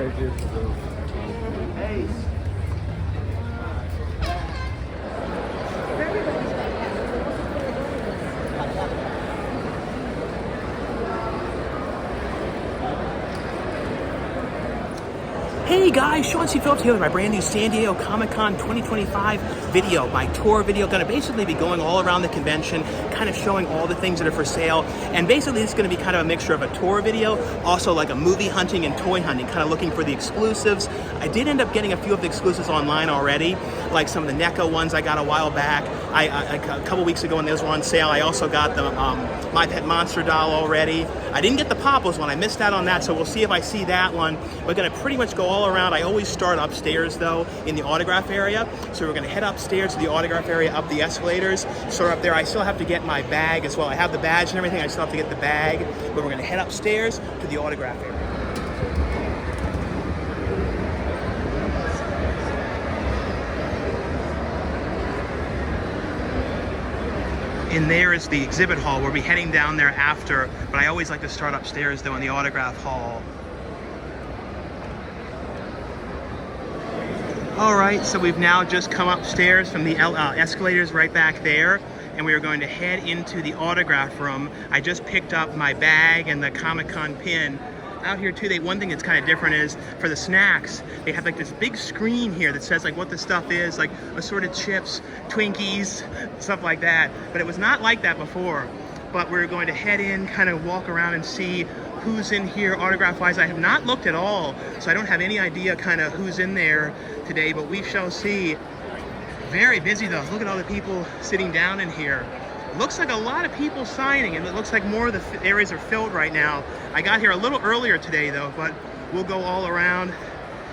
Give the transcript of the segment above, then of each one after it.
Hey guys, Sean C. Phillips here with my brand new San Diego Comic-Con 2025 video, my tour video. Going to basically be going all around the convention, kind of showing all the things that are for sale. And basically it's going to be kind of a mixture of a tour video, also like a movie hunting and toy hunting, kind of looking for the exclusives. I did end up getting a few of the exclusives online already, like some of the NECA ones I got a while back. A couple weeks ago when those were on sale, I also got the My Pet Monster doll already. I didn't get the Popples one, I missed out on that, so we'll see if I see that one. We're going to pretty much go all around. I always start upstairs though in the autograph area, so we're going to head upstairs to the autograph area, up the escalators, start up there. I still have to get my bag as well. I have the badge and everything, I still have to get the bag, but we're going to head upstairs to the autograph area. In there is the exhibit hall. We'll be heading down there after, but I always like to start upstairs though in the autograph hall. All right, so we've now just come upstairs from the escalators right back there, and we are going to head into the autograph room. I just picked up my bag and the Comic-Con pin. Out here too, one thing that's kind of different is for the snacks, they have like this big screen here that says like what the stuff is, like assorted chips, Twinkies, stuff like that. But it was not like that before. But we're going to head in, kind of walk around and see who's in here autograph-wise. I have not looked at all, so I don't have any idea kind of who's in there today, but we shall see. Very busy though. Look at all the people sitting down in here. Looks like a lot of people signing, and it looks like more of the areas are filled right now. I got here a little earlier today though, but we'll go all around.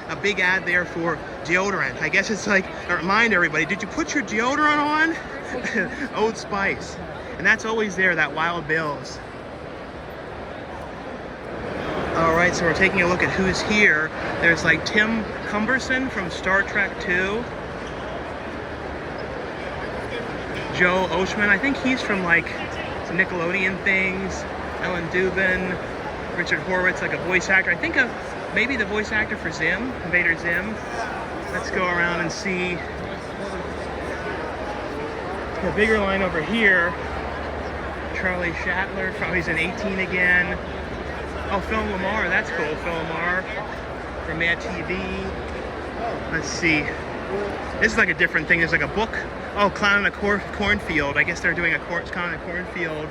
A big ad there for deodorant. I guess it's like a reminder everybody, did you put your deodorant on? Old Spice. And that's always there, that Wild Bill's. All right, so we're taking a look at who's here. There's like Tim Cumberson from Star Trek 2. Joe Oshman, I think he's from like some Nickelodeon things. Ellen Dubin, Richard Horowitz, like a voice actor. I think of maybe the voice actor for Zim, Invader Zim. Let's go around and see. The bigger line over here. Charlie Shatler, he's in 18 again. Oh, Phil Lamar, that's cool. Phil Lamar from Mad TV. Let's see. This is like a different thing. There's like a book. Oh, Clown in a Cornfield. I guess they're doing a Clown in a Cornfield.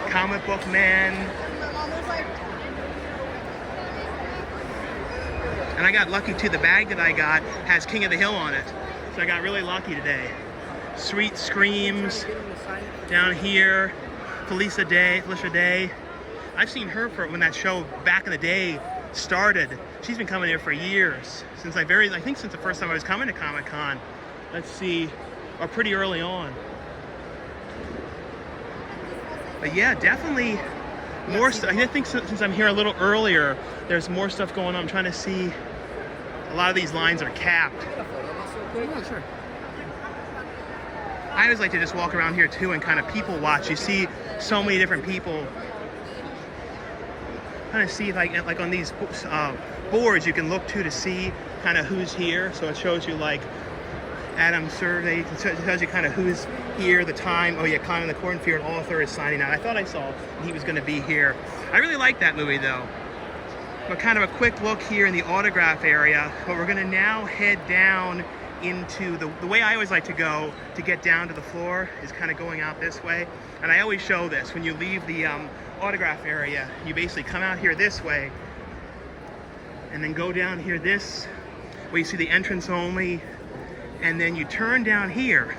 Comic Book Man. And I got lucky too. The bag that I got has King of the Hill on it. So I got really lucky today. Sweet Screams down here. Felicia Day. I've seen her for when that show back in the day started. She's been coming here for years. Since I think since the first time I was coming to Comic-Con. Let's see, or pretty early on. But yeah, definitely more stuff. I think since I'm here a little earlier, there's more stuff going on. I'm trying to see. A lot of these lines are capped. Yeah, sure. I always like to just walk around here too and kind of people watch. You see so many different people. Kind of see like on these boards you can look to see kind of who's here. So it shows you like Adam Survey, it tells you kind of who's here, the time. Oh yeah, Clown in the Cornfield author is signing out. I thought I saw he was going to be here. I really like that movie though. But kind of a quick look here in the autograph area. But we're going to now head down into the way I always like to go to get down to the floor is kind of going out this way. And I always show this when you leave the autograph area. You basically come out here this way and then go down here this where you see the entrance only, and then you turn down here.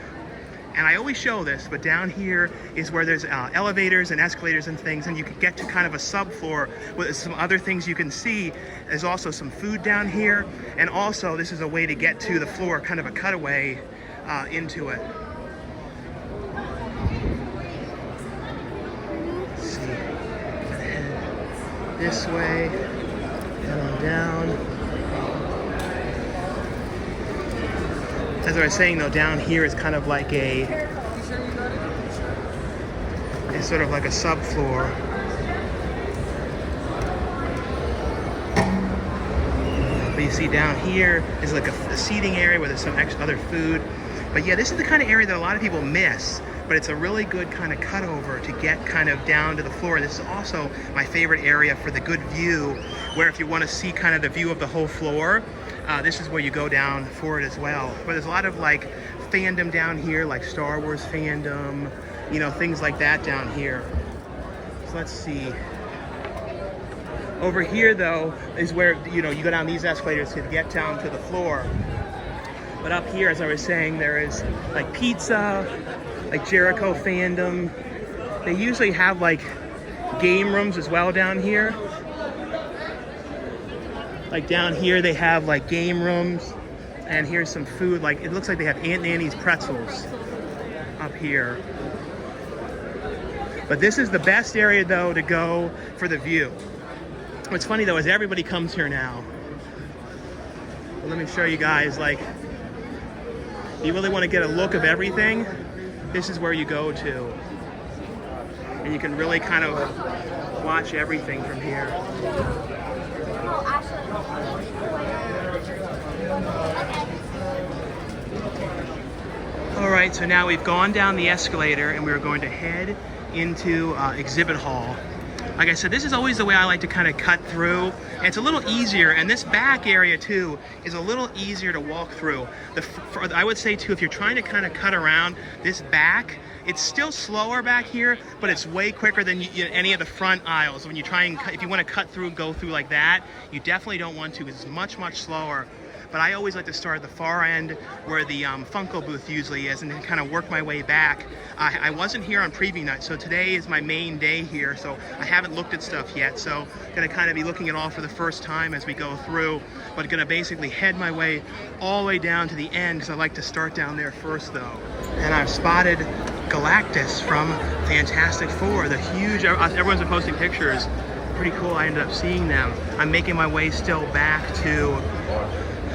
And I always show this, but down here is where there's elevators and escalators and things, and you can get to kind of a subfloor with some other things you can see. There's also some food down here, and also this is a way to get to the floor, kind of a cutaway into it. Let's see. Head this way, head on down. As I was saying though, down here is kind of like it's sort of like a subfloor. you see down here is like a seating area where there's some extra other food. But yeah, this is the kind of area that a lot of people miss, but it's a really good kind of cutover to get kind of down to the floor. This is also my favorite area for the good view, where if you want to see kind of the view of the whole floor, this is where you go down for it as well. But there's a lot of like fandom down here, like Star Wars fandom, you know, things like that down here. So let's see. Over here though is where, you know, you go down these escalators to get down to the floor. But up here, as I was saying, there is like pizza, like Jericho fandom. They usually have like game rooms as well down here. Like down here they have like game rooms, and here's some food. Like it looks like they have Aunt Nanny's pretzels up here. But this is the best area though to go for the view. What's funny though is everybody comes here now. But let me show you guys, like, if you really want to get a look of everything, this is where you go to. And you can really kind of watch everything from here. All right, so now we've gone down the escalator and we're going to head into exhibit hall. Like I said, this is always the way I like to kind of cut through. And it's a little easier, and this back area too is a little easier to walk through. I would say too, if you're trying to kind of cut around this back, it's still slower back here, but it's way quicker than any of the front aisles. When you try and if you want to cut through and go through like that, you definitely don't want to, because it's much, much slower. But I always like to start at the far end where the Funko booth usually is, and then kind of work my way back. I wasn't here on preview night, so today is my main day here, so I haven't looked at stuff yet. So gonna kind of be looking at all for the first time as we go through, but gonna basically head my way all the way down to the end, because I like to start down there first though. And I've spotted Galactus from Fantastic Four, the huge, everyone's been posting pictures. Pretty cool, I ended up seeing them. I'm making my way still back to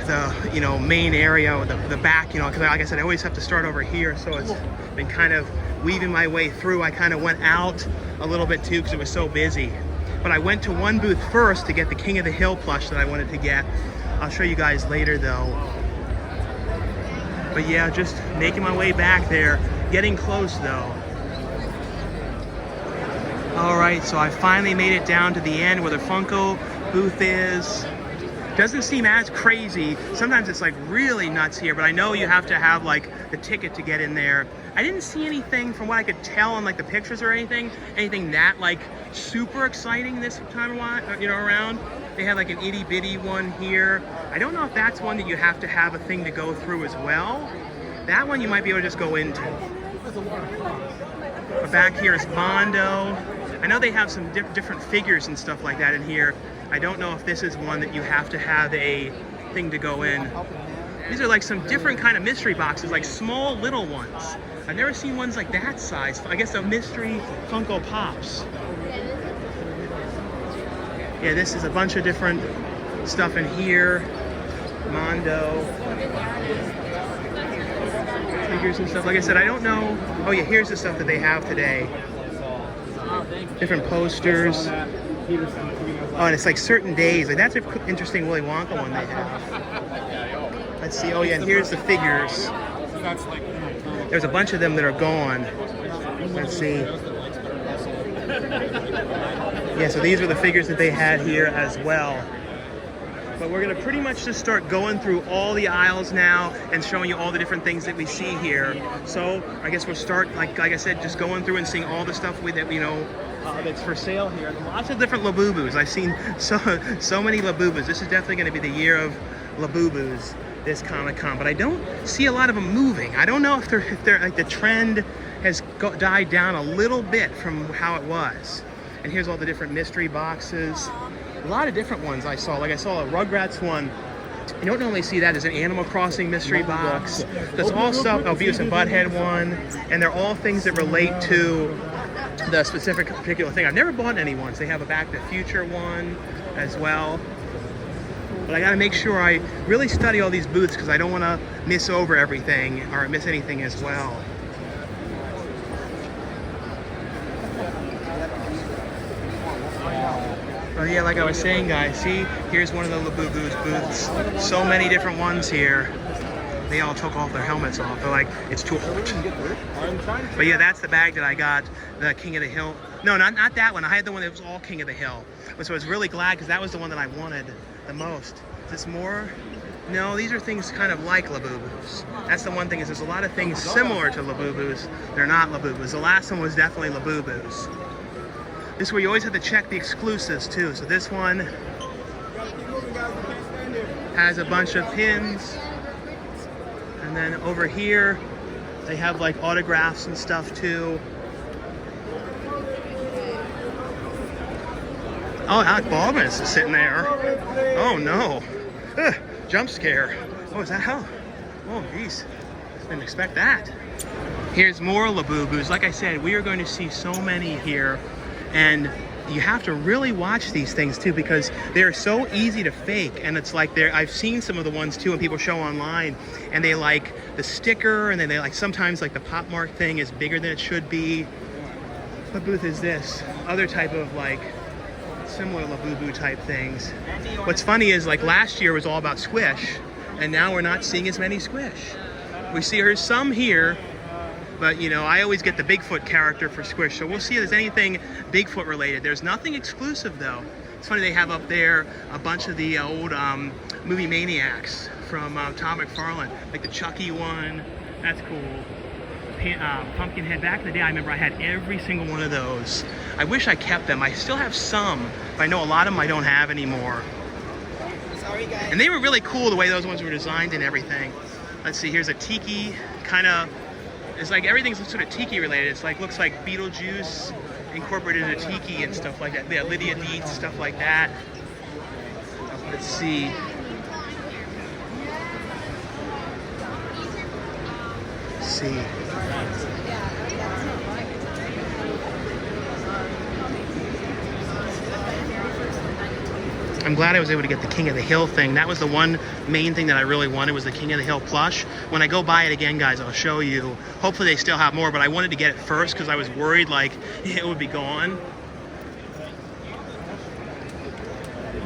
the, you know, main area, the back, you know, because like I said, I always have to start over here, so it's been kind of weaving my way through. I kind of went out a little bit too because it was so busy. But I went to one booth first to get the King of the Hill plush that I wanted to get. I'll show you guys later though. But yeah, just making my way back there, getting close though. All right, so I finally made it down to the end where the Funko booth is. Doesn't seem as crazy. Sometimes it's like really nuts here, but I know you have to have like the ticket to get in there. I didn't see anything from what I could tell on like the pictures or anything that like super exciting this time around. They have like an itty bitty one here. I don't know if that's one that you have to have a thing to go through as well. That one you might be able to just go into. But back here is Mondo. I know they have some different figures and stuff like that in here. I don't know if this is one that you have to have a thing to go in. These are like some different kind of mystery boxes, like small little ones. I've never seen ones like that size. I guess a mystery Funko Pops. Yeah, this is a bunch of different stuff in here. Mondo. Figures and stuff. Like I said, I don't know. Oh yeah, here's the stuff that they have today. Different posters. Oh, and it's like certain days. Like that's an interesting Willy Wonka one they have. Let's see. Oh yeah, and here's the figures. There's a bunch of them that are gone. Let's see. Yeah, so these are the figures that they had here as well. But we're gonna pretty much just start going through all the aisles now and showing you all the different things that we see here. So I guess we'll start, like I said, just going through and seeing all the stuff that you know that's for sale here. Lots of different Labubus. I've seen so many Labubus. This is definitely going to be the year of Labubus, this Comic-Con. But I don't see a lot of them moving. I don't know if they're like the trend has died down a little bit from how it was. And here's all the different mystery boxes. A lot of different ones I saw. Like I saw a Rugrats one. You don't normally see that as an Animal Crossing mystery box. That's all stuff. Oh, Beavis and Butthead one. And they're all things that relate to the specific particular thing. I've never bought any ones. They have a Back to the Future one as well. But I gotta make sure I really study all these booths because I don't want to miss over everything or miss anything as well. Oh yeah, like I was saying, guys, see, here's one of the Labubus booths. So many different ones here. They all took off their helmets off. They're like, it's too hot. But yeah, that's the bag that I got, the King of the Hill. No, not that one. I had the one that was all King of the Hill. So I was really glad because that was the one that I wanted the most. Is this more? No, these are things kind of like Labubus. That's the one thing, is there's a lot of things similar to Labubus. They're not Labubus. The last one was definitely Labubus. This is where you always have to check the exclusives too. So this one has a bunch of pins. And then over here, they have like autographs and stuff too. Oh, Alec Baldwin is sitting there. Oh no. Ugh, jump scare. Oh, is that how? Oh, geez. Didn't expect that. Here's more Labubus. Like I said, we are going to see so many here. And you have to really watch these things too, because they're so easy to fake. And it's like I've seen some of the ones too, and people show online, and they like the sticker, and then they like sometimes like the pop mark thing is bigger than it should be. What booth is this? Other type of like similar Labubu type things. What's funny is like last year was all about Squish, and now we're not seeing as many Squish. We see her some here, but you know, I always get the Bigfoot character for Squish, so we'll see if there's anything Bigfoot related. There's nothing exclusive though. It's funny, they have up there a bunch of the old movie maniacs from Todd McFarlane, like the Chucky one. That's cool. Pumpkinhead. Back in the day, I remember I had every single one of those. I wish I kept them. I still have some, but I know a lot of them I don't have anymore. Sorry, guys. And they were really cool the way those ones were designed and everything. Let's see, here's a tiki kind of. It's like everything's sort of tiki related. It's like, looks like Beetlejuice incorporated into tiki and stuff like that. Yeah, Lydia Dietz, stuff like that. Let's see. Let's see. I'm glad I was able to get the King of the Hill thing. That was the one main thing that I really wanted, was the King of the Hill plush. When I go buy it again, guys, I'll show you. Hopefully they still have more, but I wanted to get it first because I was worried like it would be gone.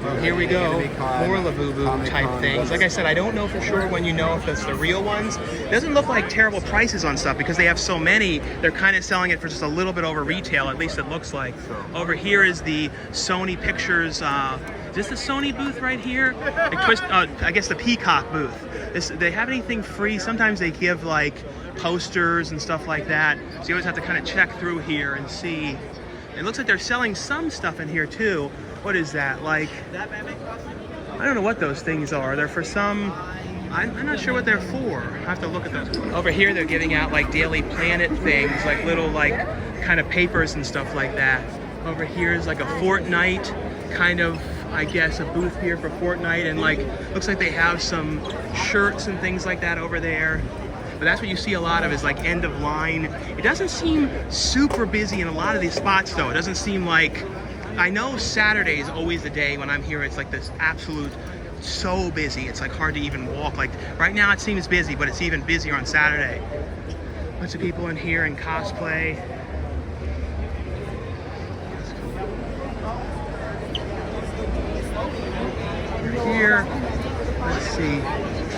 Well, here we go, more Labubu type things. Like I said, I don't know for sure when you know if it's the real ones. It doesn't look like terrible prices on stuff because they have so many. They're kind of selling it for just a little bit over retail, at least it looks like. Over here is the Sony Pictures, is this the Sony booth right here? I guess the Peacock booth. They have anything free? Sometimes they give like posters and stuff like that. So you always have to kind of check through here and see. It looks like they're selling some stuff in here too. What is that? Like, I don't know what those things are. They're for some, I'm not sure what they're for. I have to look at those. Over here they're giving out like Daily Planet things, like little like kind of papers and stuff like that. Over here is like a Fortnite kind of, I guess, a booth here for Fortnite, and like looks like they have some shirts and things like that over there. But that's what you see a lot of, is like end of line. It doesn't seem super busy in a lot of these spots though. It doesn't seem like, I know Saturday is always the day when I'm here, it's like this absolute, so busy. It's like hard to even walk. Like right now it seems busy, but it's even busier on Saturday. Bunch of people in here in cosplay. Here, let's see.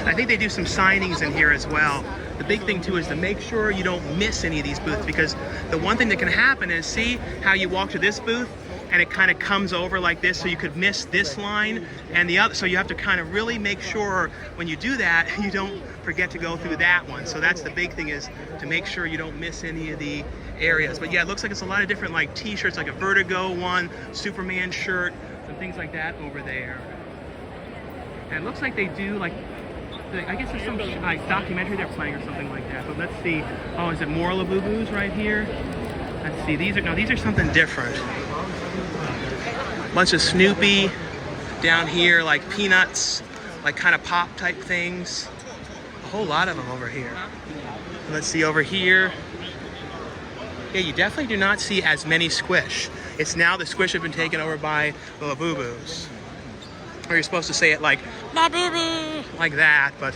I think they do some signings in here as well. The big thing too is to make sure you don't miss any of these booths, because the one thing that can happen is, see how you walk to this booth and it kind of comes over like this, so you could miss this line and the other. So you have to kind of really make sure when you do that, you don't forget to go through that one. So that's the big thing, is to make sure you don't miss any of the areas. But yeah, it looks like it's a lot of different like t-shirts, like a Vertigo one, Superman shirt, and things like that over there. And it looks like they do like, I guess there's some like documentary they're playing or something like that. But let's see. Oh, is it more Labubus right here? Let's see. These are something different. Bunch of Snoopy down here, like Peanuts, like kind of pop type things. A whole lot of them over here. Let's see over here. Yeah, you definitely do not see as many Squish. It's now the Squish have been taken over by the Labubus. Or you're supposed to say it like Labubu, like that, but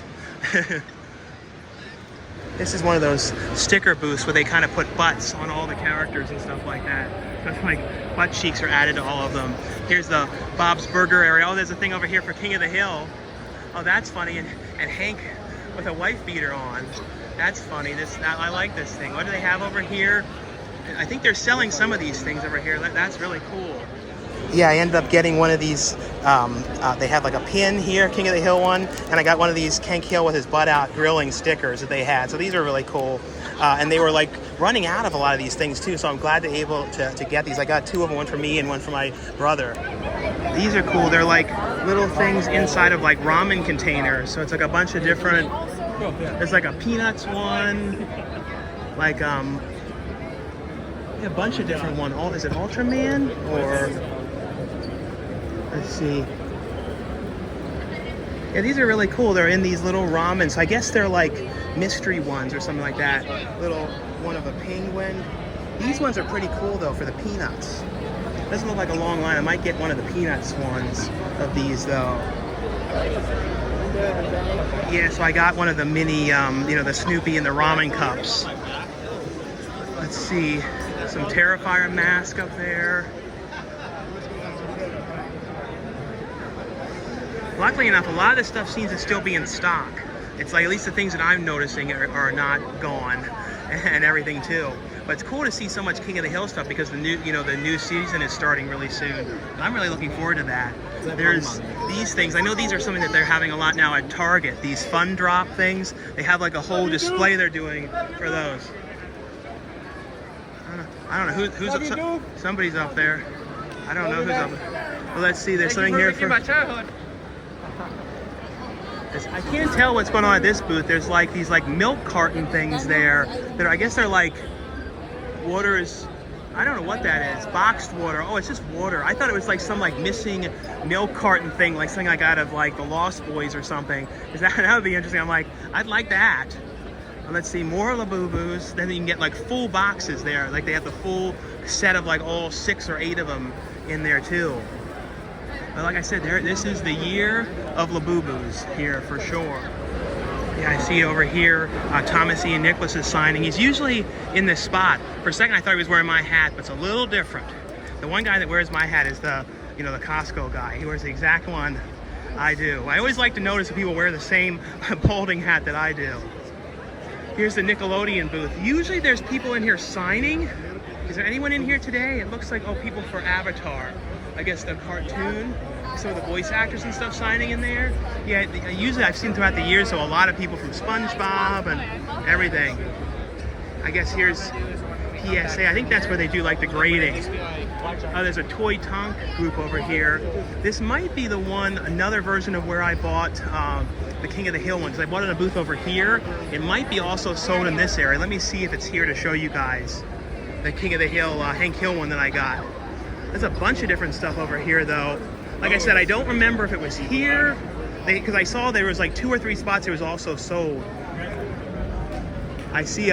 this is one of those sticker booths where they kind of put butts on all the characters and stuff like that. That's like butt cheeks are added to all of them. Here's the Bob's Burger area. Oh, there's a thing over here for King of the Hill. Oh, that's funny. And Hank with a wife beater on. That's funny. I like this thing. What do they have over here? I think they're selling some of these things over here. That's really cool. Yeah, I ended up getting one of these. They have like a pin here, King of the Hill one, and I got one of these Hank Hill with his butt out grilling stickers that they had. So these are really cool. And they were like running out of a lot of these things too. So I'm glad to be able to get these. I got two of them, one for me and one for my brother. These are cool. They're like little things inside of like ramen containers. So it's like a bunch of different. There's like a peanuts one, like a bunch of different ones. Is it Ultraman or? Let's see. Yeah, these are really cool. They're in these little ramen. So I guess they're like mystery ones or something like that. Little one of a penguin. These ones are pretty cool though for the peanuts. Doesn't look like a long line. I might get one of the peanuts ones of these though. Yeah, so I got one of the mini, the Snoopy and the ramen cups. Let's see. Some Terrifier mask up there. Luckily enough, a lot of this stuff seems to still be in stock. It's like at least the things that I'm noticing are not gone and everything too. But it's cool to see so much King of the Hill stuff because the new season is starting really soon. I'm really looking forward to that. There's these things. I know these are something that they're having a lot now at Target. These fun drop things. They have like a whole display they're doing for those. I don't know who's somebody's up there. I don't know who's up there. Well, let's see. There's something here for my childhood. I can't tell what's going on at this booth. There's like these like milk carton things there that I guess they're like waters. I don't know what that is. Boxed water. Oh, it's just water. I thought it was like some like missing milk carton thing, like something like out of like the Lost Boys or something. That would be interesting. I'm like, I'd like that. Let's see, more Labubus. Then you can get like full boxes there. Like they have the full set of like all 6 or 8 of them in there too. But like I said, this is the year of Labubus here for sure. Yeah, I see over here Thomas Ian Nicholas is signing. He's usually in this spot. For a second I thought he was wearing my hat, but it's a little different. The one guy that wears my hat is the Costco guy. He wears the exact one I do. I always like to notice if people wear the same balding hat that I do. Here's the Nickelodeon booth. Usually there's people in here signing. Is there anyone in here today? It looks like, people for Avatar. I guess the cartoon, some of the voice actors and stuff signing in there. Yeah, usually I've seen throughout the years, so a lot of people from SpongeBob and everything. I guess here's PSA. I think that's where they do like the grading. There's a Toy Tonk group over here. This might be the one, another version of where I bought the King of the Hill one, because I bought it in a booth over here. It might be also sold in this area. Let me see if it's here to show you guys. The King of the Hill, Hank Hill one that I got. There's a bunch of different stuff over here though. Like I said, I don't remember if it was here, because I saw there was like 2 or 3 spots it was also sold. I see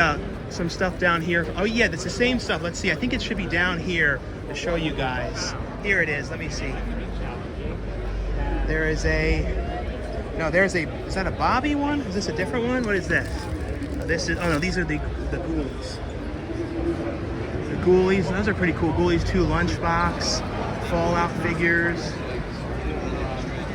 some stuff down here. Oh yeah, that's the same stuff. Let's see, I think it should be down here to show you guys. Here it is, let me see. There is is that a Bobby one? Is this a different one? What is this? These are the Ghoulies. The Ghoulies, those are pretty cool. Ghoulies 2 Lunchbox, Fallout figures,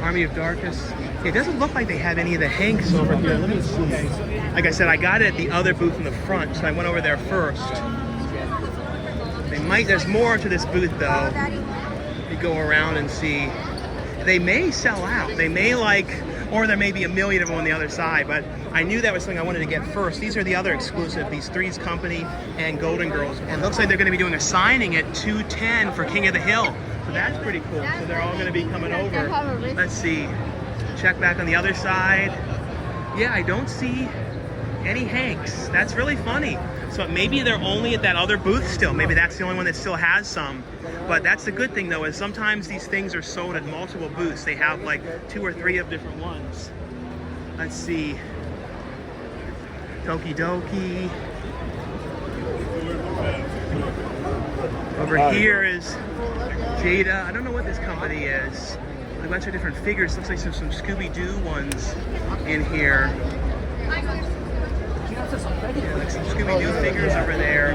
Army of Darkness. It doesn't look like they have any of the Hanks over here. Let me see. Like I said, I got it at the other booth in the front, so I went over there first. There's more to this booth though. You go around and see. They may sell out. They may or there may be a million of them on the other side, but I knew that was something I wanted to get first. These are the other exclusive, these Three's Company and Golden Girls. And it looks like they're gonna be doing a signing at 210 for King of the Hill. So that's pretty cool. So they're all gonna be coming over. Let's see, check back on the other side. Yeah, I don't see any Hanks. That's really funny. So maybe they're only at that other booth still. Maybe that's the only one that still has some. But that's the good thing though, is sometimes these things are sold at multiple booths. They have like 2 or 3 of different ones. Let's see. Toki Doki. Over here is Jada. I don't know what this company is. A bunch of different figures. Looks like some Scooby-Doo ones in here. Yeah, like some Scooby-Doo figures over there.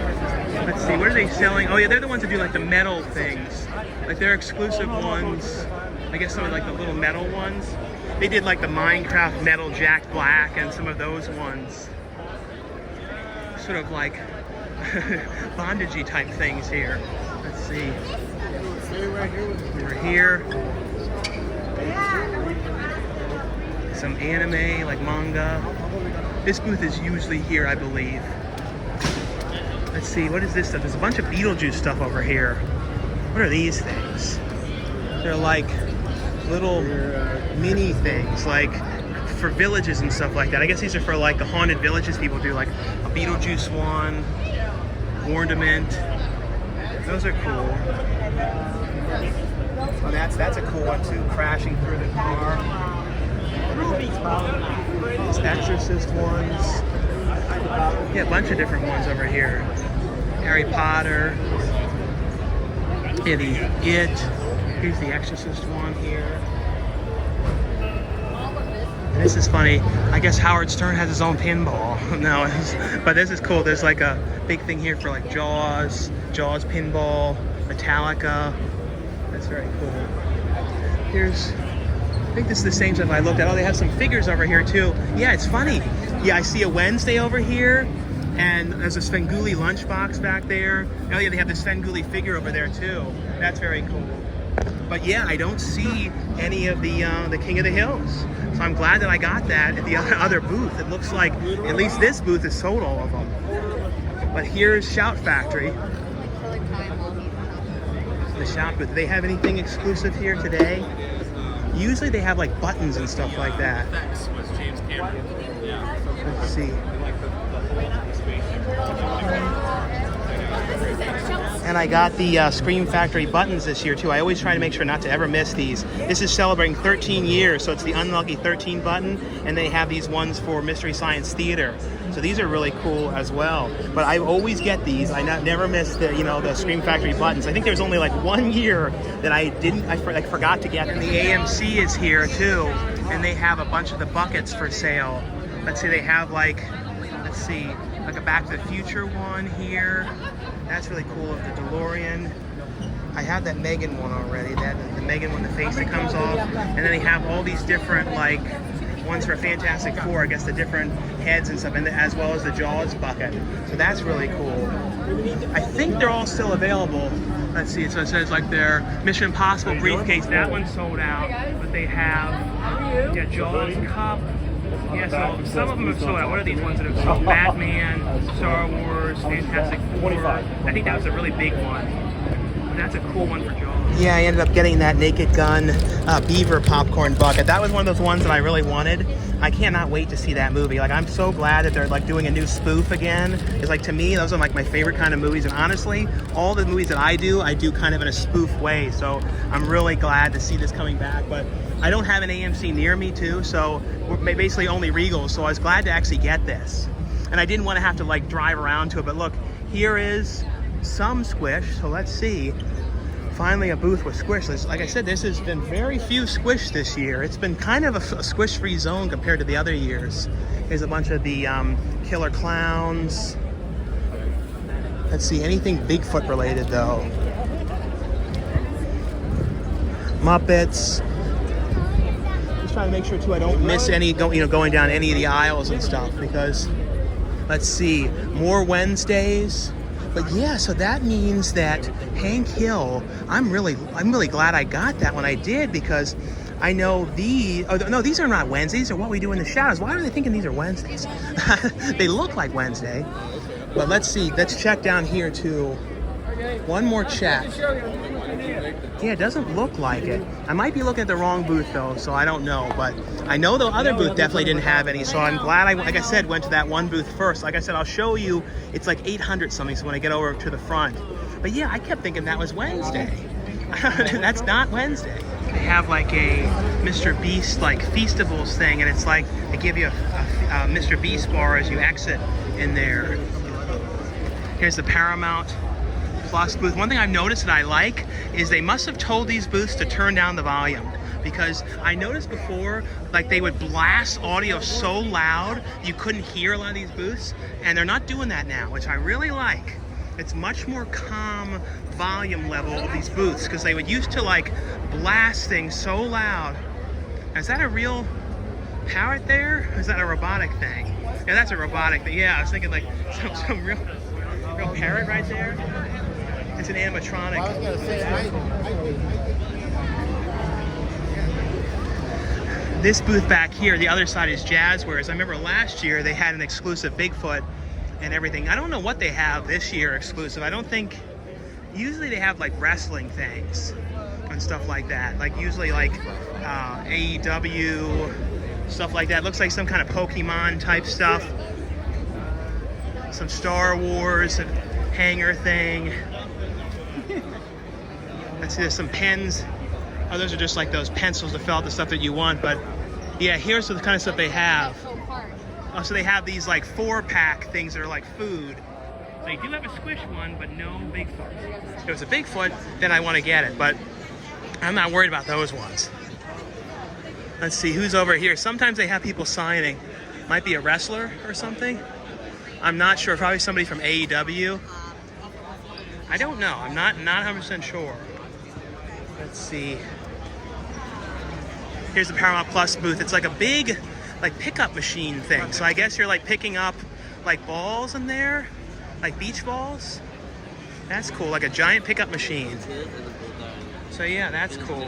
Let's see, what are they selling? Oh yeah, they're the ones that do like the metal things. Like they're exclusive ones. I guess some of like the little metal ones. They did like the Minecraft metal Jack Black and some of those ones. Sort of like bondagey type things here. Let's see. We're here. Some anime, like manga. This booth is usually here, I believe. Let's see, what is this stuff? There's a bunch of Beetlejuice stuff over here. What are these things? They're like little mini things, like for villages and stuff like that. I guess these are for like the haunted villages people do, like a Beetlejuice one, ornament. Those are cool. Oh, that's a cool one too, crashing through the car. These Exorcist ones. Yeah, a bunch of different ones over here. Harry Potter. Yeah, the It. Here's the Exorcist one here. And this is funny. I guess Howard Stern has his own pinball. No, but this is cool. There's like a big thing here for like Jaws pinball, Metallica. That's very cool. Here's, I think this is the same stuff I looked at. Oh, they have some figures over here too. Yeah, it's funny. Yeah, I see a Wednesday over here, and there's a Svengoolie lunchbox back there. Oh yeah, they have the Svengoolie figure over there too. That's very cool. But yeah, I don't see any of the King of the Hills. So I'm glad that I got that at the other booth. It looks like at least this booth has sold all of them. But here's Shout Factory. The Shout booth. Do they have anything exclusive here today? Usually they have like buttons and stuff like that. Let's see. And I got the Scream Factory buttons this year too. I always try to make sure not to ever miss these. This is celebrating 13 years, so it's the Unlucky 13 button, and they have these ones for Mystery Science Theater. So these are really cool as well. But I always get these. I never miss the the Scream Factory buttons. I think there's only like 1 year that I forgot to get them. The AMC is here too, and they have a bunch of the buckets for sale. Let's see, they have like a Back to the Future one here. That's really cool of the DeLorean. I have that Megan one already. The Megan one, the face that comes off. And then they have all these different like ones for Fantastic Four, I guess the different heads and stuff, and as well as the Jaws bucket. So that's really cool. I think they're all still available. Let's see, so it says like their Mission Impossible briefcase. That one's sold out, but they have Jaws cup. Yeah, so some of them have sold out. What are these ones that have sold? Batman, Star Wars, Fantastic Four. I think that was a really big one. But that's a cool one for Jaws. Yeah, I ended up getting that Naked Gun Beaver popcorn bucket. That was one of those ones that I really wanted. I cannot wait to see that movie. Like, I'm so glad that they're like doing a new spoof again. It's like, to me, those are like my favorite kind of movies. And honestly, all the movies that I do kind of in a spoof way. So I'm really glad to see this coming back. But I don't have an AMC near me too, so we're basically only Regal. So I was glad to actually get this. And I didn't want to have to like drive around to it. But look, here is some Squish. So let's see. Finally a booth with Squish. Like I said, this has been very few Squish this year. It's been kind of a Squish-free zone compared to the other years. Here's a bunch of the Killer Clowns. Let's see, anything Bigfoot related though. Muppets. Just trying to make sure too I don't miss any going down any of the aisles and stuff, because let's see, more Wednesdays. But yeah, so that means that Hank Hill, I'm really glad I got that when I did, because I know these are not Wednesdays. These are What We Do in the Shadows. Why are they thinking these are Wednesdays? They look like Wednesday. But let's see, let's check down here too. One more check. Yeah, it doesn't look like it. I might be looking at the wrong booth though, so I don't know. But I know the other booth definitely didn't have any, so I'm glad like I said, went to that one booth first. Like I said, I'll show you, it's like 800 something, so when I get over to the front. But yeah, I kept thinking that was Wednesday. That's not Wednesday. They have like a Mr. Beast like Feastables thing, and it's like they give you a Mr. Beast bar as you exit in there. Here's the Paramount Plus booth. One thing I've noticed that I like is they must have told these booths to turn down the volume, because I noticed before like they would blast audio so loud you couldn't hear a lot of these booths, and they're not doing that now, which I really like. It's much more calm volume level of these booths because they would used to like blast things so loud. Is that a real parrot there? Or is that a robotic thing? Yeah, that's a robotic thing. Yeah, I was thinking like some real parrot right there. It's an animatronic. I was gonna say, This booth back here, the other side is Jazzwares. I remember last year they had an exclusive Bigfoot and everything. I don't know what they have this year exclusive. I don't think, usually they have like wrestling things and stuff like that. Like usually like AEW, stuff like that. Looks like some kind of Pokemon type stuff. Some Star Wars hanger thing. Let's see, there's some pens. Oh, those are just like those pencils to fill out the stuff that you want. But yeah, here's the kind of stuff they have. Oh, so they have these like 4-pack things that are like food. They do have a squish one, but no Bigfoot. If it was a Bigfoot, then I want to get it, but I'm not worried about those ones. Let's see, who's over here? Sometimes they have people signing. Might be a wrestler or something. I'm not sure, probably somebody from AEW. I don't know, I'm not 100% sure. Let's see. Here's the Paramount Plus booth. It's like a big, like pickup machine thing. So I guess you're like picking up like balls in there, like beach balls. That's cool, like a giant pickup machine. So yeah, that's cool.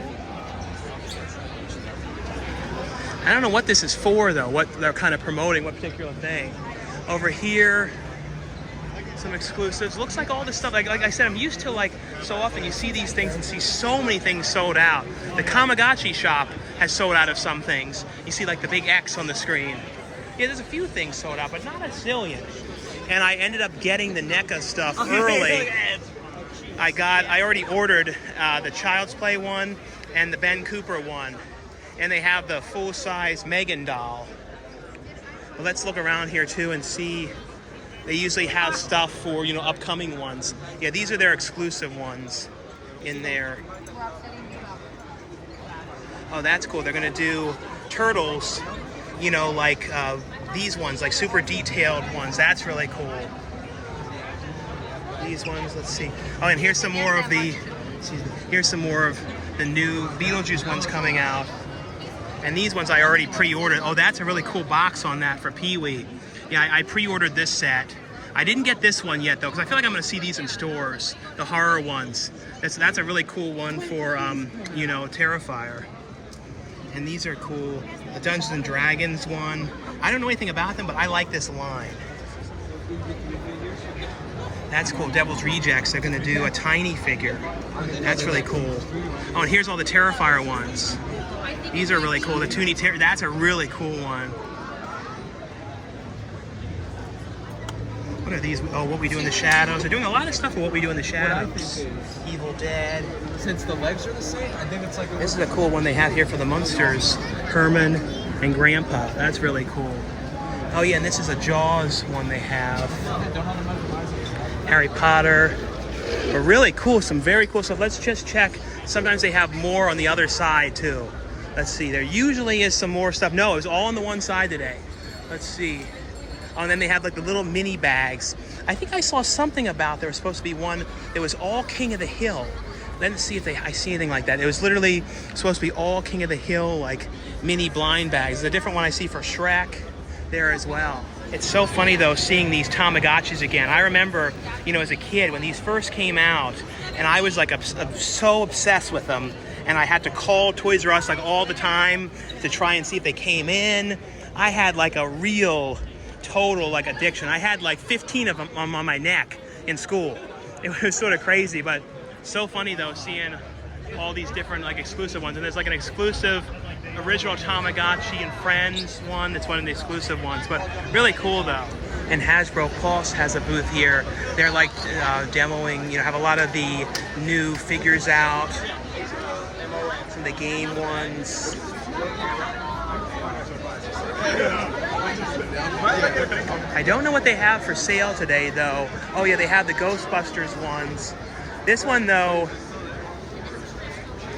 I don't know what this is for though, what they're kind of promoting, what particular thing. Over here, some exclusives. Looks like all this stuff, like I said, I'm used to like, so often you see these things and see so many things sold out. The Kamagotchi shop has sold out of some things. You see like the big X on the screen. Yeah, there's a few things sold out, but not a zillion. And I ended up getting the NECA stuff early. I already ordered the Child's Play one and the Ben Cooper one. And they have the full-size Megan doll. Well, let's look around here too and see. They usually have stuff for, you know, upcoming ones. Yeah, these are their exclusive ones in there. Oh, that's cool. They're gonna do turtles, you know, like these ones, like super detailed ones. That's really cool. These ones, let's see. Oh, and here's some more of the, here's some more of the new Beetlejuice ones coming out. And these ones I already pre-ordered. Oh, that's a really cool box on that for Pee-wee. Yeah, I pre-ordered this set. I didn't get this one yet though, because I feel like I'm gonna see these in stores, the horror ones. That's a really cool one for, you know, Terrifier. And these are cool. The Dungeons and Dragons one. I don't know anything about them, but I like this line. That's cool. Devil's Rejects. They're gonna do a tiny figure. That's really cool. Oh, and here's all the Terrifier ones. These are really cool. The Toonie Terror. That's a really cool one. What are these? Oh, What We Do in the Shadows. They're doing a lot of stuff with What We Do in the Shadows. Evil Dead. Since the legs are the same, I think it's like... This is a cool one they have here for the Munsters. Herman and Grandpa. That's really cool. Oh yeah, and this is a Jaws one they have. Harry Potter. But really cool, some very cool stuff. Let's just check. Sometimes they have more on the other side too. Let's see, there usually is some more stuff. No, it was all on the one side today. Let's see. Oh, and then they have like the little mini bags. I think I saw something about there was supposed to be one that was all King of the Hill. Let's see if I see anything like that. It was literally supposed to be all King of the Hill, like mini blind bags. There's a different one I see for Shrek there as well. It's so funny though, seeing these Tamagotchis again. I remember, you know, as a kid when these first came out, and I was like so obsessed with them. And I had to call Toys R Us like all the time to try and see if they came in. I had like a real total like addiction. I had like 15 of them on my neck in school. It was sort of crazy, but so funny though seeing all these different like exclusive ones. And there's like an exclusive original Tamagotchi and Friends one that's one of the exclusive ones, but really cool though. And Hasbro Pulse has a booth here. They're like demoing, you know, have a lot of the new figures out. Some of the game ones. I don't know what they have for sale today though. Oh yeah, they have the Ghostbusters ones. This one though,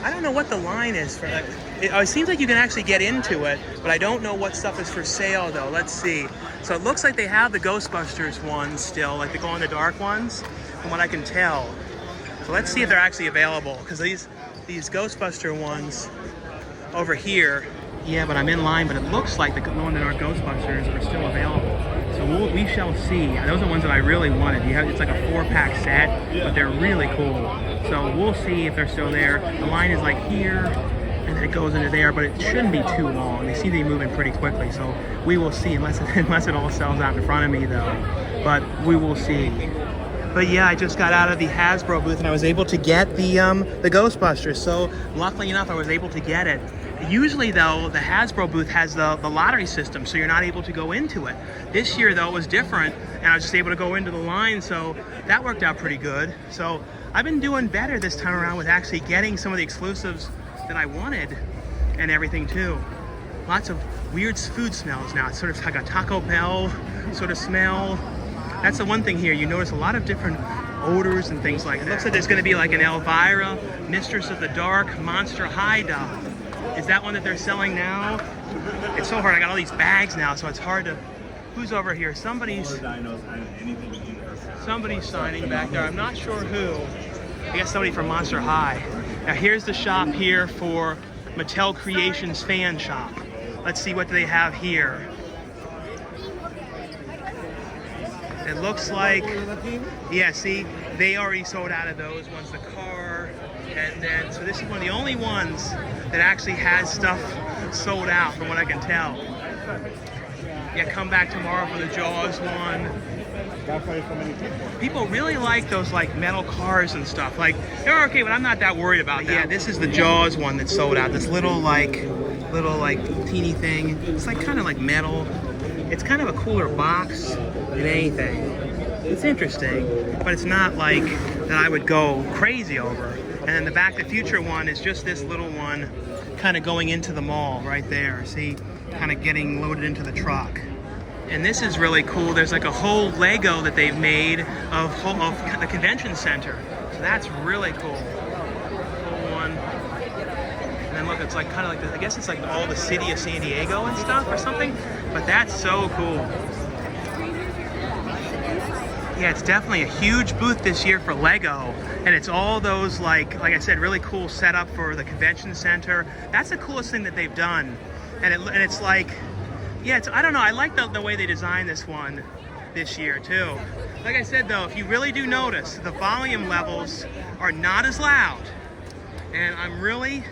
I don't know what the line is for. Like, it seems like you can actually get into it, but I don't know what stuff is for sale though. Let's see. So it looks like they have the Ghostbusters ones still, like the glow-in-the-dark ones. from what I can tell. So let's see if they're actually available, because these Ghostbuster ones over here, yeah, but I'm in line, but it looks like the one that are Ghostbusters are still available. So we shall see. Those are the ones that I really wanted. It's like a 4-pack set, but they're really cool. So we'll see if they're still there. The line is like here, and then it goes into there, but it shouldn't be too long. They seem to be moving pretty quickly, so we will see, unless it all sells out in front of me though. But we will see. But yeah, I just got out of the Hasbro booth and I was able to get the Ghostbusters. So luckily enough, I was able to get it. Usually though, the Hasbro booth has the lottery system, so you're not able to go into it. This year though, it was different, and I was just able to go into the line, so that worked out pretty good. So I've been doing better this time around with actually getting some of the exclusives that I wanted and everything too. Lots of weird food smells now. It's sort of like a Taco Bell sort of smell. That's the one thing here. You notice a lot of different odors and things like that. It looks like there's going to be like an Elvira, Mistress of the Dark, Monster High doll. Is that one that they're selling now? It's so hard. I got all these bags now, so it's hard to... Who's over here? Somebody's signing back there. I'm not sure who. I guess somebody from Monster High. Now here's the shop here for Mattel Creations Fan Shop. Let's see what they have here. It looks like, yeah, see, they already sold out of those ones, the car, and then, so this is one of the only ones that actually has stuff sold out, from what I can tell. Yeah, come back tomorrow for the Jaws one. People really like those like metal cars and stuff. Like, they're okay, but I'm not that worried about that. Yeah, this is the Jaws one that sold out. This little like teeny thing. It's like kind of like metal. It's kind of a cooler box than anything. It's interesting, but it's not like that I would go crazy over. And then the Back to the Future one is just this little one kind of going into the mall right there. See, kind of getting loaded into the truck. And this is really cool. There's like a whole Lego that they've made of the convention center. So that's really cool. Cool one. And then look, it's like kind of like this. I guess it's like all the city of San Diego and stuff or something. But that's so cool. Yeah, it's definitely a huge booth this year for Lego, and it's all those like I said, really cool setup for the convention center. That's the coolest thing that they've done, and it's like, yeah, I don't know. I like the way they designed this one this year too. Like I said though, if you really do notice, the volume levels are not as loud, and I'm really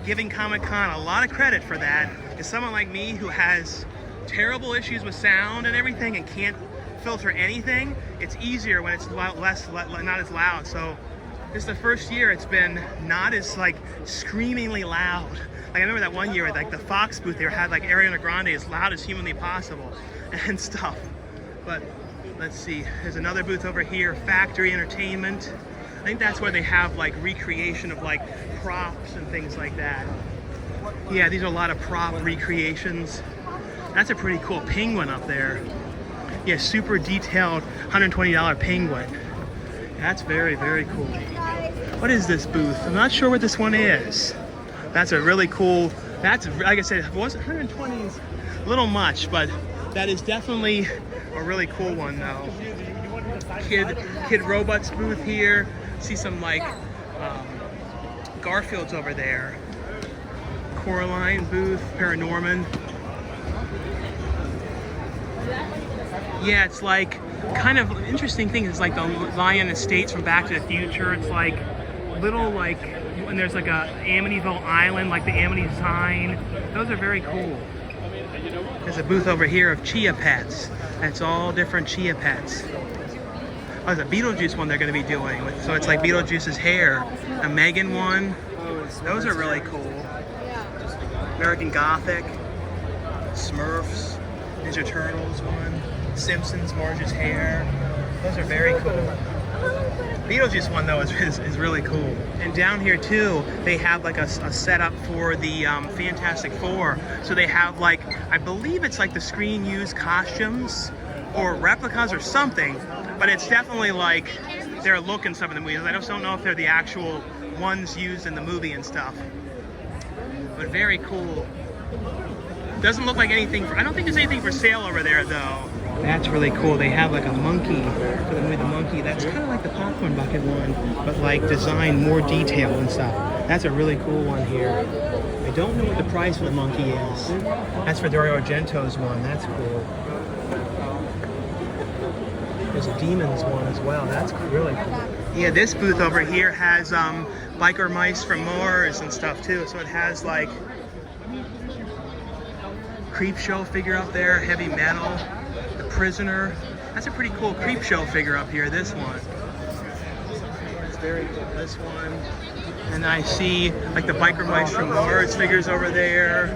giving Comic-Con a lot of credit for that. As someone like me who has terrible issues with sound and everything and can't filter anything, it's easier when it's not as loud. So this is the first year it's been not as like screamingly loud. Like I remember that one year at like the Fox booth, they had like Ariana Grande as loud as humanly possible and stuff. But let's see, there's another booth over here, Factory Entertainment. I think that's where they have like recreation of like props and things like that. Yeah, these are a lot of prop recreations. That's a pretty cool penguin up there. Yeah, super detailed $120 penguin. That's very, very cool. What is this booth? I'm not sure what this one is. That's a really cool, that's, like I said, it wasn't 120 is a little much, but that is definitely a really cool one though. Kid Robots booth here. See some like Garfield's over there. Coraline booth, Paranorman. Yeah, it's like kind of interesting thing. It's like the Lion Estates from Back to the Future. It's like little like, and there's like a Amityville Island, like the Amity sign. Those are very cool. There's a booth over here of Chia Pets. And it's all different Chia Pets. Oh, there's a Beetlejuice one they're going to be doing. So it's like Beetlejuice's hair. A Megan one. Those are really cool. American Gothic. Smurfs. Ninja Turtles one. Simpsons, Marge's hair. Those are very cool. Beetlejuice one though is really cool. And down here too, they have like a setup for the Fantastic Four. So they have like, I believe it's like the screen used costumes or replicas or something, but it's definitely like their look and stuff in the movies. I just don't know if they're the actual ones used in the movie and stuff. But very cool. Doesn't look like anything, I don't think there's anything for sale over there though. That's really cool. They have like a monkey for the movie The Monkey. That's kind of like the popcorn bucket one, but like designed more detail and stuff. That's a really cool one here. I don't know what the price for the monkey is. That's for Dario Argento's one. That's cool. There's a Demons one as well. That's really cool. Yeah, this booth over here has biker mice from Mars and stuff too. So it has like Creepshow figure up there, Heavy Metal, the Prisoner. That's a pretty cool Creepshow figure up here, this one. That's very cool, this one. And I see like the biker mice from Mars figures over there.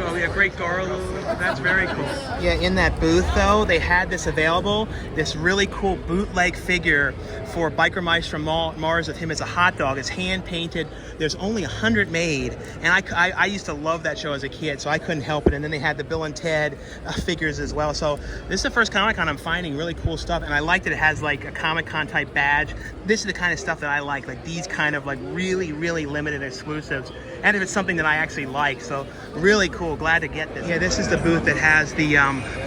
Oh yeah, Great Garland. That's very cool. Yeah, in that booth though, they had this available, this really cool bootleg figure for Biker Mice from Mars with him as a hot dog. It's hand painted. There's only 100 made, and I used to love that show as a kid, so I couldn't help it. And then they had the Bill and Ted figures as well. So this is the first Comic-Con I'm finding really cool stuff, and I like that it has like a Comic-Con type badge. This is the kind of stuff that I like these kind of like really, really limited exclusives. And if it's something that I actually like, so really cool. Glad to get this. Yeah, this is the booth that has the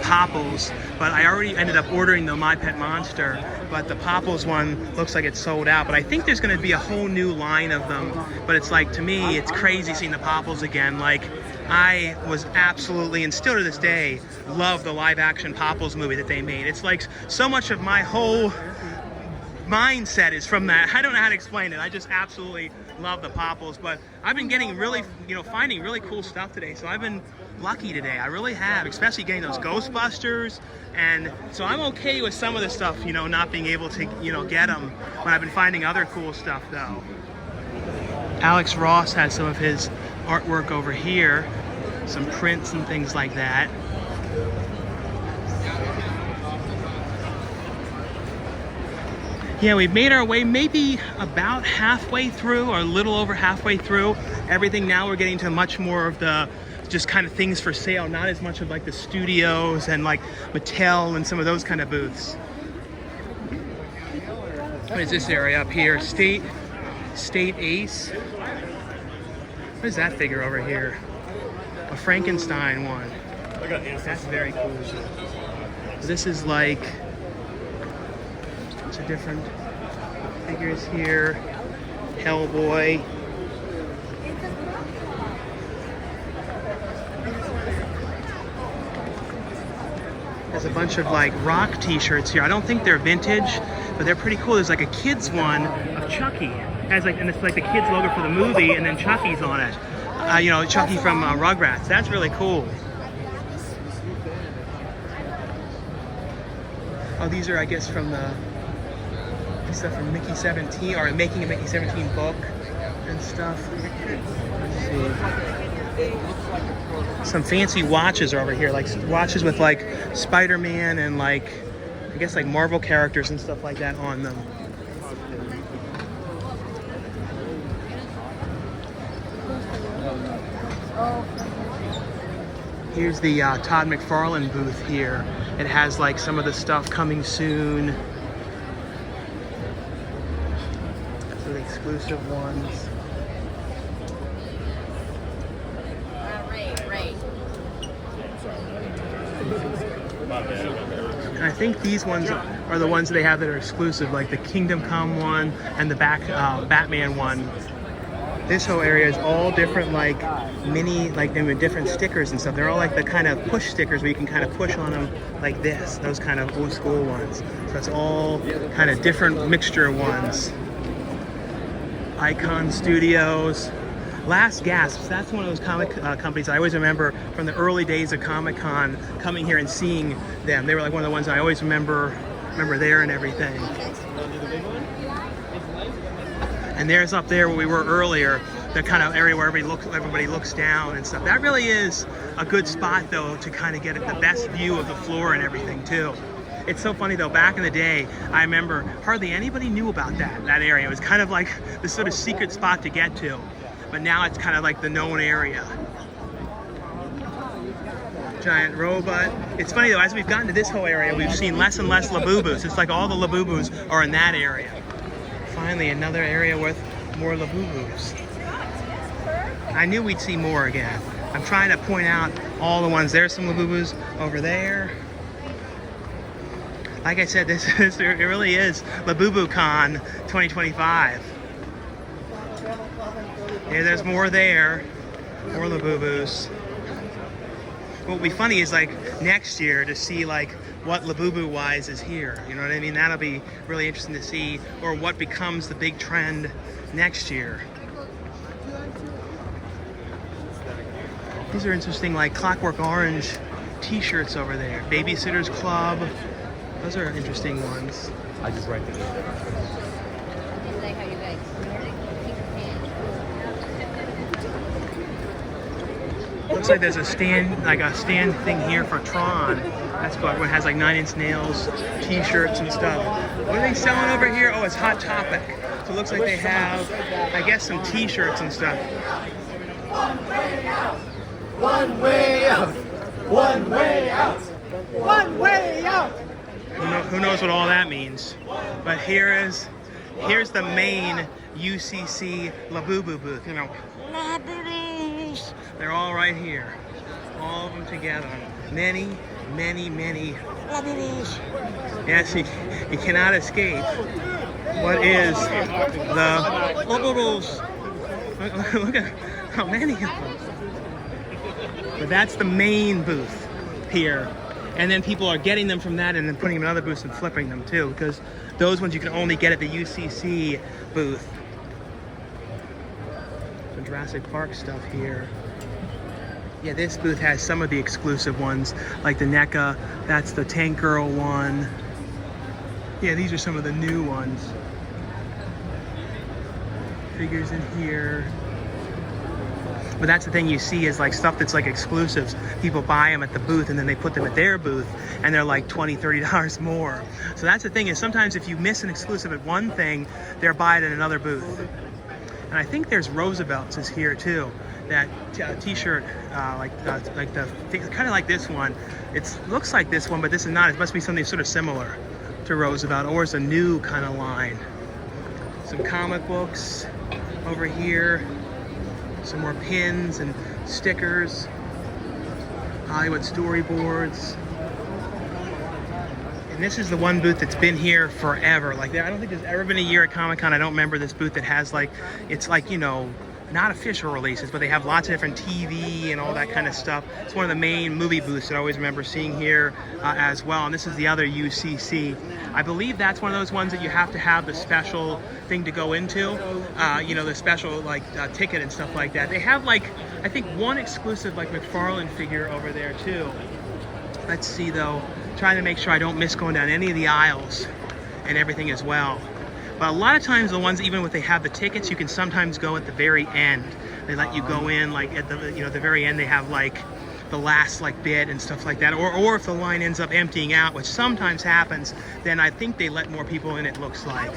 Popples, but I already ended up ordering the My Pet Monster, but the Popples one looks like it's sold out, but I think there's going to be a whole new line of them. But it's like, to me, it's crazy seeing the Popples again. Like, I was absolutely, and still to this day, love the live action Popples movie that they made. It's like so much of my whole mindset is from that. I don't know how to explain it. I just absolutely love the Popples, but I've been getting really, finding really cool stuff today. So I've been lucky today. I really have, especially getting those Ghostbusters. And so I'm okay with some of the stuff, not being able to, get them when I've been finding other cool stuff though. Alex Ross has some of his artwork over here, some prints and things like that. Yeah, we've made our way maybe about halfway through, or a little over halfway through everything. Now we're getting to much more of the just kind of things for sale, not as much of like the studios and like Mattel and some of those kind of booths. What is this area up here? State Ace. What is that figure over here? A Frankenstein one. That's very cool. This is like bunch of different figures here. Hellboy. There's a bunch of like rock t-shirts here. I don't think they're vintage, but they're pretty cool. There's like a kids one of Chucky. It has like, and it's like the kids logo for the movie, and then Chucky's on it. Chucky from Rugrats. That's really cool. Oh, these are, I guess, from the stuff from Mickey 17, or making a Mickey 17 book and stuff. Let's see. Some fancy watches are over here, like watches with like Spider-Man and like, I guess like Marvel characters and stuff like that on them. Here's the Todd McFarlane booth here. It has like some of the stuff coming soon. So the exclusive ones. Right. And I think these ones are the ones they have that are exclusive, like the Kingdom Come one and the Batman one. This whole area is all different, like mini, like them with different stickers and stuff. They're all like the kind of push stickers where you can kind of push on them like this, those kind of old school ones. So it's all kind of different mixture ones. Icon Studios. Last Gasps, that's one of those comic companies I always remember from the early days of Comic-Con, coming here and seeing them. They were like one of the ones I always remember there and everything. And there's up there where we were earlier, the kind of area where everybody looks down and stuff. That really is a good spot though to kind of get the best view of the floor and everything too. It's so funny though, back in the day, I remember hardly anybody knew about that area. It was kind of like the sort of secret spot to get to. But now it's kind of like the known area. Giant robot. It's funny though, as we've gotten to this whole area, we've seen less and less Labubus. It's like all the Labubus are in that area. Finally, another area with more Labubus. I knew we'd see more again. I'm trying to point out all the ones. There's some Labubus over there. Like I said, it really is Labubu Con 2025. Yeah, there's more there. More Labubus. What would be funny is like next year to see like what Labubu wise is here. You know what I mean? That'll be really interesting to see, or what becomes the big trend next year. These are interesting, like Clockwork Orange t-shirts over there. Babysitters Club. Those are interesting ones. I just write the name. Looks like there's a stand thing here for Tron. That's cool. Everyone has like 9 Inch Nails t-shirts and stuff. What are they selling over here? Oh, it's Hot Topic. So it looks like they have, I guess, some t-shirts and stuff. One way out. One way out. One way out. Who knows what all that means? But here's the main UCC Labubu booth. You know, Labubus. They're all right here, all of them together. Many, many, many Labubus. Yes, you cannot escape what is the Labubus. Look at how many of them. But that's the main booth here. And then people are getting them from that and then putting them in other booths and flipping them too, because those ones you can only get at the UCC booth. Some Jurassic Park stuff here. Yeah, this booth has some of the exclusive ones, like the NECA. That's the Tank Girl one. Yeah, these are some of the new ones. Figures in here. But that's the thing you see is like stuff that's like exclusives. People buy them at the booth and then they put them at their booth and they're like $20, $30 more. So that's the thing is sometimes if you miss an exclusive at one thing, they're buy it at another booth. And I think there's Roosevelt's is here too. That t-shirt, like the kind of like this one. It looks like this one, but this is not. It must be something sort of similar to Roosevelt, or it's a new kind of line. Some comic books over here. Some more pins and stickers. Hollywood storyboards. And this is the one booth that's been here forever. Like, I don't think there's ever been a year at Comic-Con I don't remember this booth that has like, it's like, you know, not official releases, but they have lots of different TV and all that kind of stuff. It's one of the main movie booths that I always remember seeing here as well. And this is the other UCC. I believe that's one of those ones that you have to have the special thing to go into. You know, the special like ticket and stuff like that. They have like, I think one exclusive like McFarlane figure over there too. Let's see though, trying to make sure I don't miss going down any of the aisles and everything as well. But a lot of times the ones, even when they have the tickets, you can sometimes go at the very end. They let you go in like at the, you know, the very end they have like the last like bit and stuff like that. Or if the line ends up emptying out, which sometimes happens, then I think they let more people in, it looks like.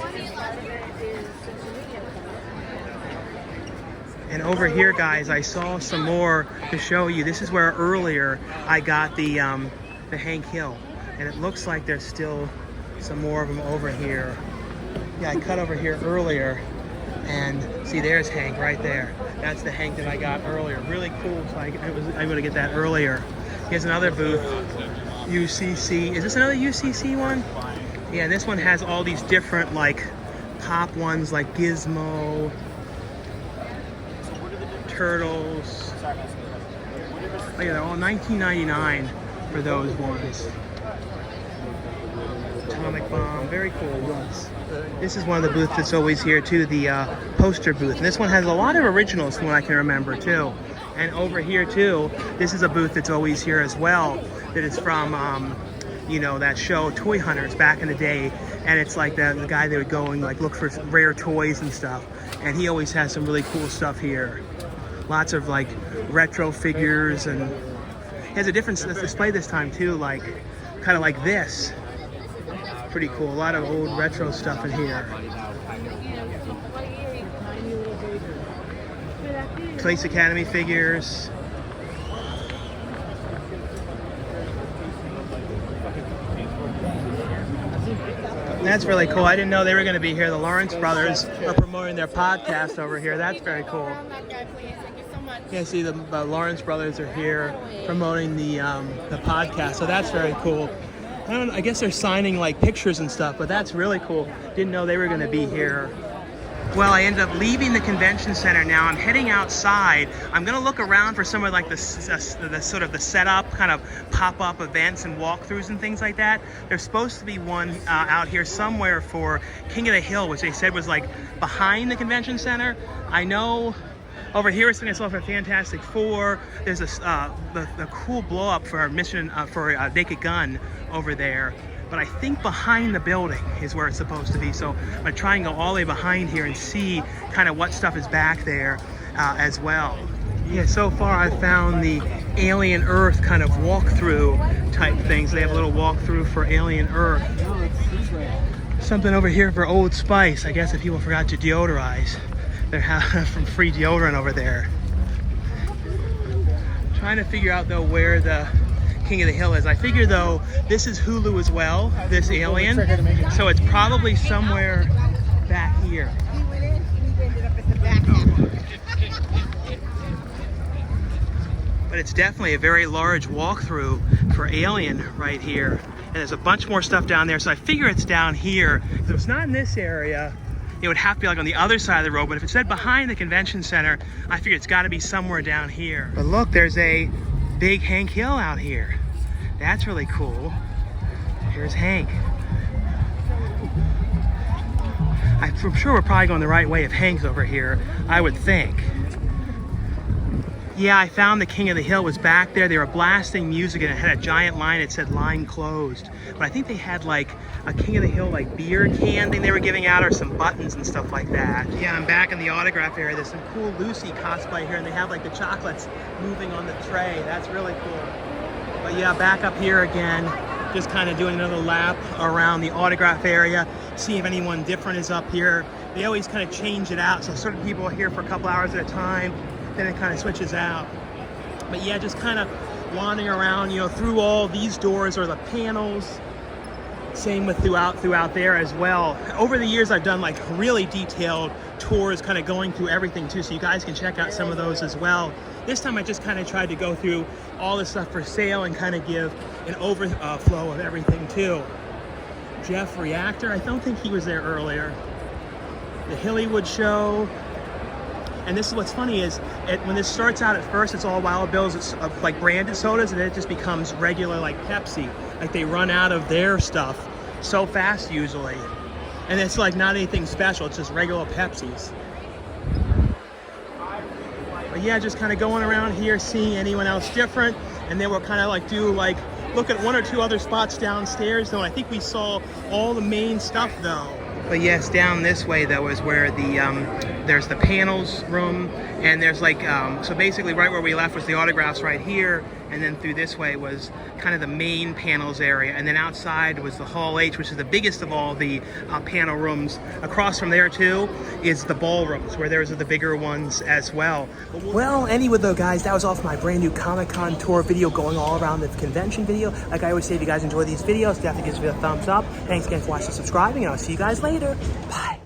And over here, guys, I saw some more to show you. This is where earlier I got the Hank Hill. And it looks like there's still some more of them over here. Yeah, I cut over here earlier, and see, there's Hank right there. That's the Hank that I got earlier. Really cool. So I was able to get that earlier. Here's another booth, UCC. Is this another UCC one? Yeah, this one has all these different like pop ones, like Gizmo, Turtles. Oh yeah, they're all $19.99 for those ones. Atomic Bomb, very cool ones. This is one of the booths that's always here too, the poster booth. And this one has a lot of originals from what I can remember too. And over here too, this is a booth that's always here as well. That is from, you know, that show Toy Hunters back in the day. And it's like the guy that would go and like look for rare toys and stuff. And he always has some really cool stuff here. Lots of like retro figures, and he has a different display this time too, like kind of like this. Pretty cool. A lot of old retro stuff in here. Police Academy figures. That's really cool. I didn't know they were going to be here. The Lawrence brothers are promoting their podcast over here. That's very cool. Yeah, see, the Lawrence brothers are here promoting the podcast, so that's very cool. I don't know, I guess they're signing like pictures and stuff, but that's really cool. Didn't know they were gonna be here. Well, I ended up leaving the convention center now. I'm heading outside. I'm gonna look around for some of like the sort of the setup, kind of pop-up events and walkthroughs and things like that. There's supposed to be one out here somewhere for King of the Hill, which they said was like behind the convention center. I know over here it's going to sell for Fantastic Four. There's the cool blow-up for Mission for Naked Gun over there. But I think behind the building is where it's supposed to be. So I'm gonna try and go all the way behind here and see kind of what stuff is back there as well. Yeah, so far I've found the Alien Earth kind of walkthrough type things. They have a little walkthrough for Alien Earth. Something over here for Old Spice. I guess if people forgot to deodorize, they're having some free deodorant over there. Trying to figure out though where the King of the Hill is. I figure though this is Hulu as well, this Alien, so it's probably somewhere back here. But it's definitely a very large walkthrough for Alien right here, and there's a bunch more stuff down there, so I figure it's down here. If it's not in this area, it would have to be like on the other side of the road, but if it said behind the convention center, I figure it's got to be somewhere down here. But look, there's a big Hank Hill out here. That's really cool. Here's Hank. I'm sure we're probably going the right way if Hank's over here, I would think. Yeah, I found the King of the Hill was back there. They were blasting music and it had a giant line. It said line closed. But I think they had like a King of the Hill like beer can thing they were giving out, or some buttons and stuff like that. Yeah, I'm back in the autograph area. There's some cool Lucy cosplay here and they have like the chocolates moving on the tray. That's really cool. But yeah, back up here again, just kind of doing another lap around the autograph area, see if anyone different is up here. They always kind of change it out, so certain people are here for a couple hours at a time, then it kind of switches out. But yeah, just kind of wandering around, you know, through all these doors or the panels. Same with throughout there as well. Over the years, I've done like really detailed tours, kind of going through everything too, so you guys can check out some of those as well. This time I just kind of tried to go through all the stuff for sale and kind of give an overflow of everything too. Jeff Reactor, I don't think he was there earlier. The Hillywood Show. And this is what's funny is, when this starts out at first, it's all Wild Bill's, it's like branded sodas, and then it just becomes regular like Pepsi. Like they run out of their stuff so fast usually. And it's like not anything special, it's just regular Pepsis. But yeah, just kind of going around here, seeing anyone else different. And then we'll kind of like look at one or two other spots downstairs though. I think we saw all the main stuff though. But yes, down this way though is where there's the panels room, and there's like, so basically right where we left was the autographs right here, and then through this way was kind of the main panels area, and then outside was the Hall H, which is the biggest of all the panel rooms. Across from there too is the ballrooms, where there's the bigger ones as well. Well, anyway though guys, that was all for my brand new Comic-Con tour video going all around the convention video. Like I always say, if you guys enjoy these videos, definitely give me a thumbs up. Thanks again for watching and subscribing, and I'll see you guys later. Bye.